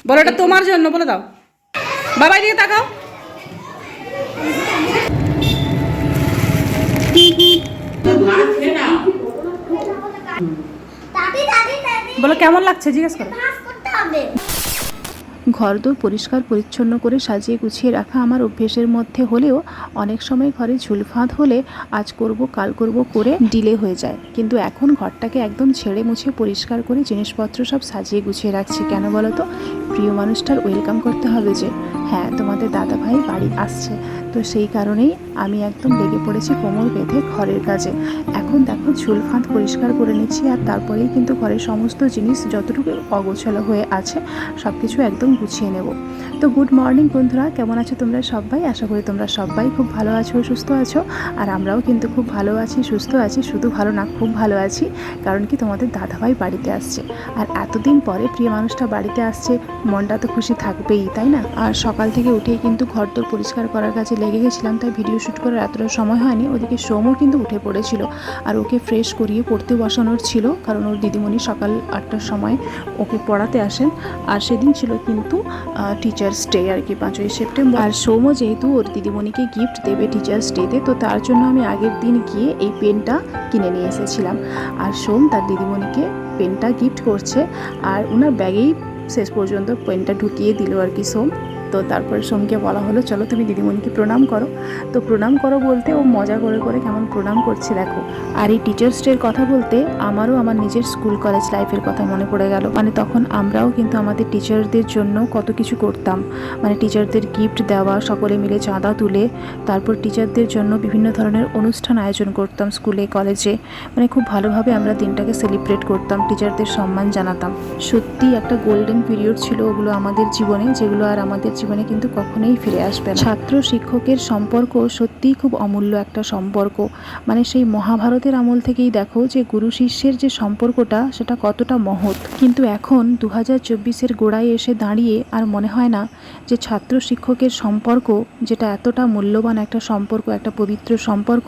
বলো এটা তোমার জন্য, বলে দাও। বাবাই দিকে তাকাও। বলো কেমন লাগছে জিজ্ঞেস করো। ঘরদোর পরিষ্কার পরিচ্ছন্ন করে সাজিয়ে গুছিয়ে রাখা আমার অভ্যেসের মধ্যে হলেও অনেক সময় ঘরে ঝুলফাঁদ হলে আজ করব কাল করব করে ডিলে হয়ে যায়। কিন্তু এখন ঘরটাকে একদম ছেড়ে মুছে পরিষ্কার করে জিনিসপত্র সব সাজিয়ে গুছিয়ে রাখছি। কেন বলো তো? প্রিয় মানুষটার ওয়েলকাম করতে হবে যে, হ্যাঁ তোমাদের দাদাভাই বাড়ি আসছে। তো সেই কারণেই আমি একদম লেগে পড়েছি কোমর বেঁধে ঘরের কাজে। এখন দেখো ঝুলফাঁদ পরিষ্কার করে নিচ্ছি, আর তারপরেই কিন্তু ঘরের সমস্ত জিনিস যতটুকু অগোছালো হয়ে আছে সব কিছু একদম গুছিয়ে নেব। তো গুড মর্নিং বন্ধুরা, কেমন আছো তোমরা সবাই? আশা করি তোমরা সবাই খুব ভালো আছো, সুস্থ আছো। আর আমরাও কিন্তু খুব ভালো আছি, সুস্থ আছি। শুধু ভালো না, খুব ভালো আছি। কারণ কি, তোমাদের দাদাভাই বাড়িতে আসছে। আর এতদিন পরে প্রিয় মানুষটা বাড়িতে আসছে, মনটা তো খুশি থাকবেই, তাই না? আর সকাল থেকে উঠেই কিন্তু ঘরদোর পরিষ্কার করার কাজে লেগে গেছিলাম, তাই ভিডিও শ্যুট করার এতটা সময় হয়নি। ওদিকে সোমও কিন্তু উঠে পড়েছিল, আর ওকে ফ্রেশ করিয়ে পড়তে বসানোর ছিল, কারণ ওর দিদিমণি সকাল 8টার সময় ওকে পড়াতে আসেন। আর সেদিন ছিল কিন্তু টিচার্স ডে আর কি, 5ই সেপ্টেম্বর। আর সোমও যেহেতু ওর দিদিমণিকে গিফট দেবে টিচার্স ডেতে, তো তার জন্য আমি আগের দিন গিয়ে এই পেনটা কিনে নিয়ে এসেছিলাম। আর সোম তার দিদিমণিকে পেনটা গিফট করছে, আর ওনার ব্যাগেই শেষ পর্যন্ত পেনটা ঢুকিয়ে দিল আর কি সোম। তো তারপরে সোমকে বলা হলো, চলো তুমি দিদিমণিকে প্রণাম করো। তো প্রণাম করো বলতে ও মজা করে করে কেমন প্রণাম করছে দেখো। আর এই টিচার্স ডের কথা বলতে আমারও আমার নিজের স্কুল কলেজ লাইফের কথা মনে পড়ে গেল। মানে তখন আমরাও কিন্তু আমাদের টিচারদের জন্য কত কিছু করতাম। মানে টিচারদের গিফট দেওয়া, সকলে মিলে চাঁদা তুলে, তারপর টিচারদের জন্য বিভিন্ন ধরনের অনুষ্ঠান আয়োজন করতাম স্কুলে কলেজে। মানে খুব ভালোভাবে আমরা দিনটাকে সেলিব্রেট করতাম, টিচারদের সম্মান জানাতাম। সত্যি একটা গোল্ডেন পিরিয়ড ছিল ওগুলো আমাদের জীবনে, যেগুলো আর আমাদের জীবনে কিন্তু কখনোই ফিরে আসবে না। ছাত্র শিক্ষকের সম্পর্ক সত্যিই খুব অমূল্য একটা সম্পর্ক। মানে সেই মহাভারতের আমল থেকেই দেখো যে গুরু শিষ্যের যে সম্পর্কটা, সেটা কতটা মহৎ। কিন্তু এখন 2024-এর গোড়ায় এসে দাঁড়িয়ে আর মনে হয় না যে ছাত্র শিক্ষকের সম্পর্ক, যেটা এতটা মূল্যবান একটা সম্পর্ক, একটা পবিত্র সম্পর্ক,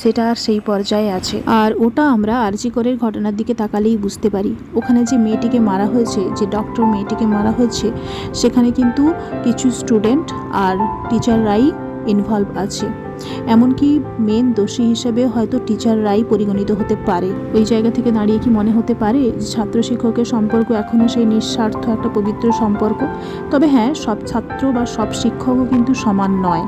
সেটা আর সেই পর্যায়ে আছে। আর ওটা আমরা আরজি করের ঘটনার দিকে তাকালেই বুঝতে পারি। ওখানে যে মেয়েটিকে মারা হয়েছে, যে ডক্টর মেয়েটিকে মারা হয়েছে, সেখানে কিন্তু কিছু স্টুডেন্ট আর টিচাররাই ইনভলভ আছে। এমনকি মেন দোষী হিসেবে হয়তো টিচাররাই পরিগণিত হতে পারে। ওই জায়গা থেকে দাঁড়িয়ে কি মনে হতে পারে যে ছাত্র শিক্ষকের সম্পর্ক এখনও সেই নিঃস্বার্থ একটা পবিত্র সম্পর্ক? তবে হ্যাঁ, সব ছাত্র বা সব শিক্ষকও কিন্তু সমান নয়,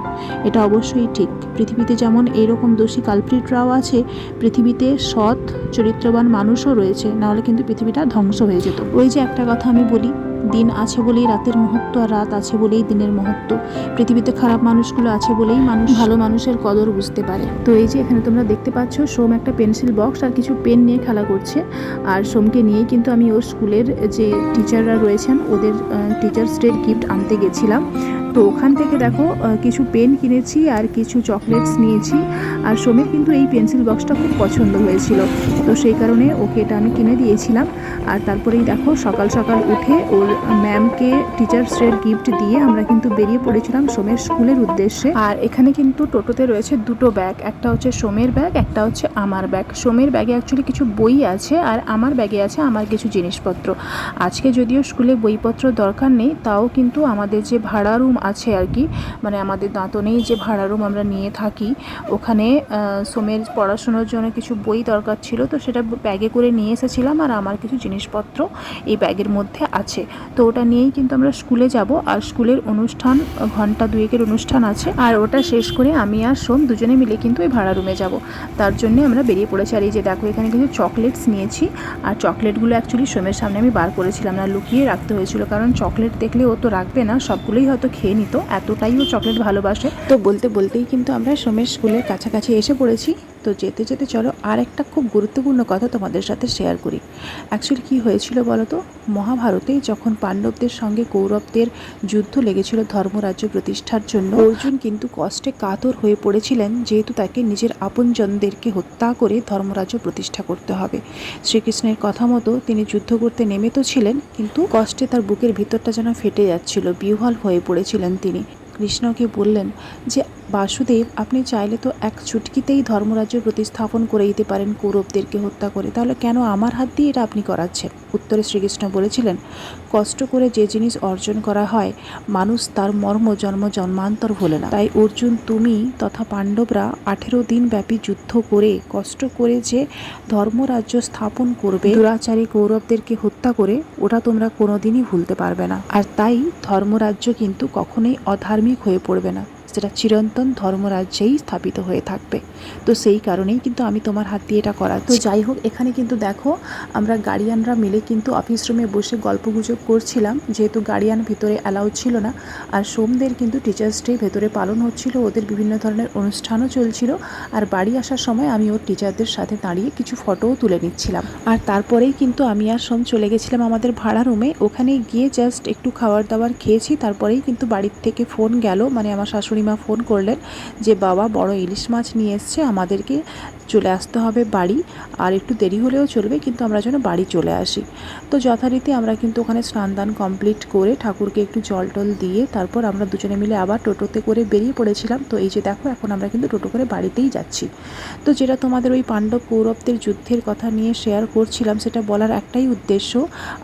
এটা অবশ্যই ঠিক। পৃথিবীতে যেমন এইরকম দোষী কালপ্রিটরাও আছে, পৃথিবীতে সৎ চরিত্রবান মানুষও রয়েছে, নাহলে কিন্তু পৃথিবীটা ধ্বংস হয়ে যেত। ওই যে একটা কথা আমি বলি, দিন আছে বলেই রাতের মহত্ব, আর রাত আছে বলেই দিনের মহত্ব। পৃথিবীতে খারাপ মানুষগুলো আছে বলেই মানুষ ভালো মানুষের কদর বুঝতে পারে। তো এই যে এখানে তোমরা দেখতে পাচ্ছ, সোম একটা পেন্সিল বক্স আর কিছু পেন নিয়ে খেলা করছে। আর সোমকে নিয়েই কিন্তু আমি ওর স্কুলের যে টিচাররা রয়েছেন, ওদের টিচার্স ডের গিফট আনতে গেছিলাম। তো ওখান থেকে দেখো কিছু পেন কিনেছি আর কিছু চকলেটস নিয়েছি। আর সোমের কিন্তু এই পেন্সিল বক্সটা খুব পছন্দ হয়েছিল, তো সেই কারণে ওকে এটা আমি কিনে দিয়েছিলাম। আর তারপরেই দেখো সকাল সকাল উঠে ওর ম্যামকে টিচার্স ডের গিফট দিয়ে আমরা কিন্তু বেরিয়ে পড়েছিলাম সোমের স্কুলের উদ্দেশ্যে। আর এখানে কিন্তু টোটোতে রয়েছে দুটো ব্যাগ, একটা হচ্ছে সোমের ব্যাগ, একটা হচ্ছে আমার ব্যাগ। সোমের ব্যাগে অ্যাকচুয়ালি কিছু বই আছে, আর আমার ব্যাগে আছে আমার কিছু জিনিসপত্র। আজকে যদিও স্কুলে বইপত্র দরকার নেই, তাও কিন্তু আমাদের যে ভাড়া রুম আছে আর কি, মানে আমাদের দাঁতনেই যে ভাড়া রুম আমরা নিয়ে থাকি, ওখানে সোমের পড়াশোনার জন্য কিছু বই দরকার ছিল, তো সেটা ব্যাগে করে নিয়ে এসেছিলাম। আর আমার কিছু জিনিসপত্র এই ব্যাগের মধ্যে আছে, তো ওটা নিয়েই কিন্তু আমরা স্কুলে যাব। আর স্কুলের অনুষ্ঠান, ঘন্টা 2-এর অনুষ্ঠান আছে, আর ওটা শেষ করে আমি আর সোম দুজনে মিলে কিন্তু ওই ভাড়া রুমে যাব। তার জন্যে আমরা বেরিয়ে পড়েছি। আর এই যে দেখো এখানে কিছু চকলেটস নিয়েছি, আর চকলেটগুলো অ্যাকচুয়ালি সোমের সামনে আমি বার করেছিলাম না, লুকিয়ে রাখতে হয়েছিল, কারণ চকলেট দেখলে ও তো রাখবে না, সবগুলোই হয়তো খেয়ে নিত, এতটাই ও চকলেট ভালোবাসে। তো বলতে বলতেই কিন্তু আমরা সোমের স্কুলের কাছাকাছি এসে পড়েছি। তো যেতে যেতে চলো আর একটা খুব গুরুত্বপূর্ণ কথা তোমাদের সাথে শেয়ার করি। অ্যাকচুয়ালি কী হয়েছিল বলো তো? মহাভারতে যখন পাণ্ডবদের সঙ্গে কৌরবদের যুদ্ধ লেগেছিল ধর্মরাজ্য প্রতিষ্ঠার জন্য, অর্জুন কিন্তু কষ্টে কাতর হয়ে পড়েছিলেন, যেহেতু তাকে নিজের আপনজনদেরকে হত্যা করে ধর্মরাজ্য প্রতিষ্ঠা করতে হবে। শ্রীকৃষ্ণের কথা মতো তিনি যুদ্ধ করতে নেমে তো ছিলেন, কিন্তু কষ্টে তার বুকের ভিতরটা যেন ফেটে যাচ্ছিল, বিহ্বল হয়ে পড়েছিলেন তিনি। কৃষ্ণকে বললেন যে বাসুদেব আপনি চাইলে তো এক চুটকিতেই ধর্মরাজ্য প্রতিস্থাপন করে দিতে পারেন কৌরবদেরকে হত্যা করে, তাহলে কেন আমার হাত দিয়ে এটা আপনি করাচ্ছেন? উত্তরে শ্রীকৃষ্ণ বলেছিলেন, কষ্ট করে যে জিনিস অর্জন করা হয় মানুষ তার মর্ম জন্ম জন্মান্তর ভোলে না। তাই অর্জুন, তুমি তথা পাণ্ডবরা 18 দিন ব্যাপী যুদ্ধ করে কষ্ট করে যে ধর্মরাজ্য স্থাপন করবে, দুরাচারী কৌরবদেরকে হত্যা করে, ওটা তোমরা কোনোদিনই ভুলতে পারবে না। আর তাই ধর্মরাজ্য কিন্তু কখনোই অধার্মিক হয়ে পড়বে না, যেটা চিরন্তন ধর্মরাজ্যেই স্থাপিত হয়ে থাকবে। তো সেই কারণেই কিন্তু আমি তোমার হাত দিয়ে এটা করাচ্ছি। তো যাই হোক, এখানে কিন্তু দেখো আমরা গার্ডিয়ানরা মিলে কিন্তু অফিস রুমে বসে গল্পগুজব করছিলাম, যেহেতু গার্ডিয়ান ভিতরে অ্যালাউড ছিল না। আর সোমদের কিন্তু টিচার্স ডে ভেতরে পালন হচ্ছিল, ওদের বিভিন্ন ধরনের অনুষ্ঠানও চলছিল। আর বাড়ি আসার সময় আমি ওর টিচারদের সাথে দাঁড়িয়ে কিছু ফটোও তুলে নিচ্ছিলাম। আর তারপরেই কিন্তু আমি আর সোম চলে গেছিলাম আমাদের ভাড়া রুমে। ওখানে গিয়ে জাস্ট একটু খাবার দাবার খেয়েছি, তারপরেই কিন্তু বাড়ির থেকে ফোন গেল, মানে আমার শাশুড়ি মা ফোন করলেন যে বাবা বড় ইলিশ মাছ নিয়ে এসছে, আমাদেরকে চলে আসতে হবে বাড়ি, আর একটু দেরি হলেও চলবে কিন্তু আমরা যেন বাড়ি চলে আসি। তো যথারীতি আমরা কিন্তু ওখানে স্নান দান কমপ্লিট করে ঠাকুরকে একটু জল টল দিয়ে তারপর আমরা দুজনে মিলে আবার টোটোতে করে বেরিয়ে পড়েছিলাম। তো এই যে দেখো এখন আমরা কিন্তু টোটো করে বাড়িতেই যাচ্ছি। তো যেটা তোমাদের ওই পাণ্ডব কৌরবদের যুদ্ধের কথা নিয়ে শেয়ার করছিলাম, সেটা বলার একটাই উদ্দেশ্য,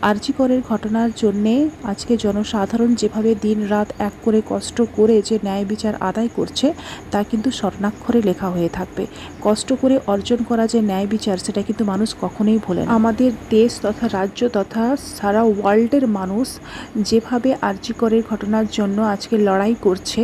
আরজি করের ঘটনার জন্যে আজকে জনসাধারণ যেভাবে দিন রাত এক করে কষ্ট করে যে ন্যায় বিচার আদায় করছে তা কিন্তু স্বর্ণাক্ষরে লেখা হয়ে থাকবে। কষ্ট করে অর্জন করা যে ন্যায় বিচার, সেটা কিন্তু মানুষ কখনোই ভোলে না। আমাদের দেশ তথা রাজ্য তথা সারা ওয়ার্ল্ডের মানুষ যেভাবে আরজি করের ঘটনার জন্য আজকে লড়াই করছে,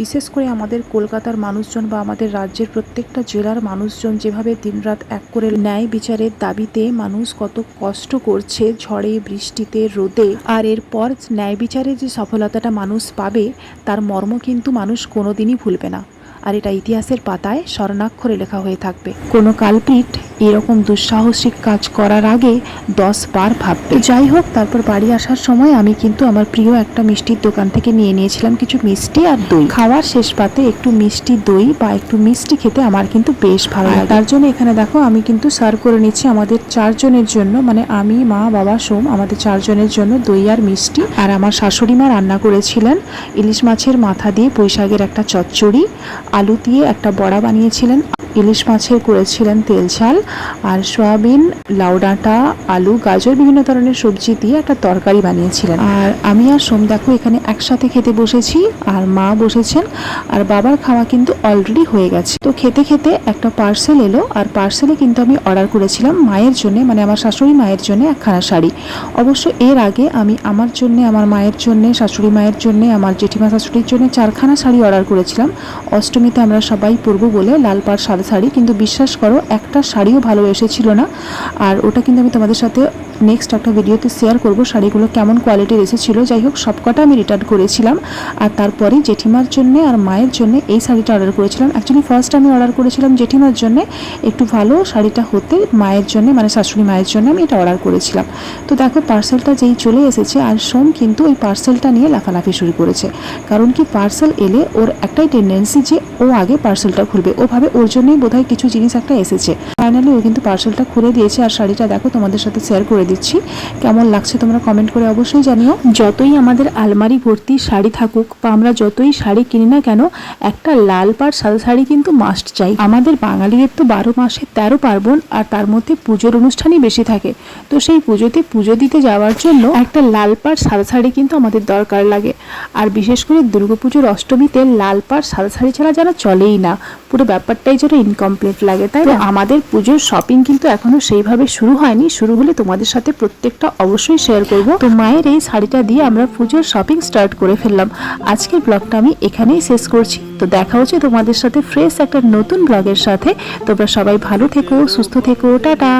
বিশেষ করে আমাদের কলকাতার মানুষজন বা আমাদের রাজ্যের প্রত্যেকটা জেলার মানুষজন যেভাবে দিনরাত এক করে ন্যায় বিচারের দাবিতে মানুষ কত কষ্ট করছে ঝড়ে বৃষ্টিতে রোদে, আর এরপর ন্যায় বিচারে যে সফলতাটা মানুষ পাবে তার মর্ম কিন্তু মানুষ কোনোদিনই ভুলবে না। আর এটা ইতিহাসের পাতায় স্বর্ণাক্ষরে লেখা হয়ে থাকবে। কোনো কালপিট এরকম দুঃসাহসিক কাজ করার আগে 10 বার ভাববে। যাই হোক, তারপর বাড়ি আসার সময় আমি কিন্তু আমার প্রিয় একটা মিষ্টির দোকান থেকে নিয়ে নিয়েছিলাম কিছু মিষ্টি আর দই। খাওয়ার শেষ পাতে একটু মিষ্টি দই বা একটু মিষ্টি খেতে আমার কিন্তু বেশ ভালো লাগে। তার জন্য এখানে দেখো আমি কিন্তু সার্ভ করে নিচ্ছি আমাদের 4 জনের জন্য, মানে আমি, মা, বাবা, সোম, আমাদের 4 জনের জন্য দই আর মিষ্টি। আর আমার শাশুড়ি মা রান্না করেছিলেন ইলিশ মাছের মাথা দিয়ে পুঁইশাকের একটা চচ্চড়ি, আলু দিয়ে একটা বড়া বানিয়েছিলেন, ইলিশ মাছের করেছিলেন তেল ঝাল, আর সয়াবিন, লাউ ডাঁটা, আলু, গাজর বিভিন্ন ধরনের সবজি দিয়ে একটা তরকারি বানিয়েছিলেন। আর আমি আর সোম দেখো এখানে একসাথে খেতে বসেছি, আর মা বসেছেন, আর বাবার খাওয়া কিন্তু অলরেডি হয়ে গেছে। তো খেতে খেতে একটা পার্সেল এলো, আর পার্সেলে কিন্তু আমি অর্ডার করেছিলাম মায়ের জন্য, মানে আমার শাশুড়ি মায়ের জন্য একখানা শাড়ি। অবশ্য এর আগে আমি আমার জন্য, আমার মায়ের জন্য, শাশুড়ি মায়ের জন্য, আমার জেঠিমা শাশুড়ির জন্য 4খানা শাড়ি অর্ডার করেছিলাম। অষ্টমীতে আমরা সবাই পরবো বলে লাল পাড় সাদা শাড়ি, কিন্তু বিশ্বাস করো একটা শাড়িও ভালো এসেছিল না। আর ওটা কিন্তু আমি তোমাদের সাথে নেক্সট একটা ভিডিওতে শেয়ার করব শাড়িগুলো কেমন কোয়ালিটির এসেছিল। যাই হোক, সবকটা আমি রিটার্ন করেছিলাম। আর তারপরে জেঠিমার জন্য আর মায়ের জন্য এই শাড়িটা অর্ডার করেছিলাম। অ্যাকচুয়ালি ফার্স্ট আমি অর্ডার করেছিলাম জেঠিমার জন্য, একটু ভালো শাড়িটা হতে মায়ের জন্য, মানে শাশুড়ি মায়ের জন্য আমি এটা অর্ডার করেছিলাম। তো দেখো পার্সেলটা যেই চলে এসেছে, আর সোম কিন্তু ওই পার্সেলটা নিয়ে লাফালাফি শুরু করেছে। কারণ কি, পার্সেল এলে ওর একটাই টেন্ডেন্সি যে ও আগে পার্সেলটা খুলবে, ও ভাবে ওর জন্যই বোধহয় কিছু জিনিস একটা এসেছে। ফাইনালি ও কিন্তু পার্সেলটা খুলে দিয়েছে, আর শাড়িটা দেখো তোমাদের সাথে শেয়ার করে দিচ্ছি। কেমন লাগছে তোমরা কমেন্ট করে অবশ্যই জানিও। যতই আমাদের আলমারি ভর্তি শাড়ি থাকুক বা আমরা যতই শাড়ি কিনি না কেন, একটা লাল পাড় সাদা শাড়ি কিন্তু মাস্ট চাই। আমাদের বাঙালিদের তো 12 মাসে 13 পার্বণ, আর তার মধ্যে পুজোর অনুষ্ঠানই বেশি থাকে। তো সেই পুজোতে পুজো দিতে যাওয়ার জন্য একটা লাল পাড় সাদা শাড়ি কিন্তু আমাদের দরকার লাগে। আর বিশেষ করে দুর্গাপুজোর অষ্টমীতে লাল পাড় সাদা শাড়ি ছাড়া যেন চলেই না, পুরো ব্যাপারটাই যেন ইনকমপ্লিট লাগে। তাই আমাদের পুজোর শপিং কিন্তু এখনো সেইভাবে শুরু হয়নি, শুরু হলে তোমাদের সাথে প্রত্যেকটা অবশ্যই শেয়ার করব। তো মায়ের এই শাড়িটা দিয়ে আমরা পুজোর শপিং স্টার্ট করে ফেললাম। আজকের ব্লগটা আমি এখানেই শেষ করছি। তো দেখা হচ্ছে তোমাদের সাথে ফ্রেশ একটা নতুন ব্লগের সাথে। তোমরা সবাই ভালো থেকো, সুস্থ থেকো, টাটা।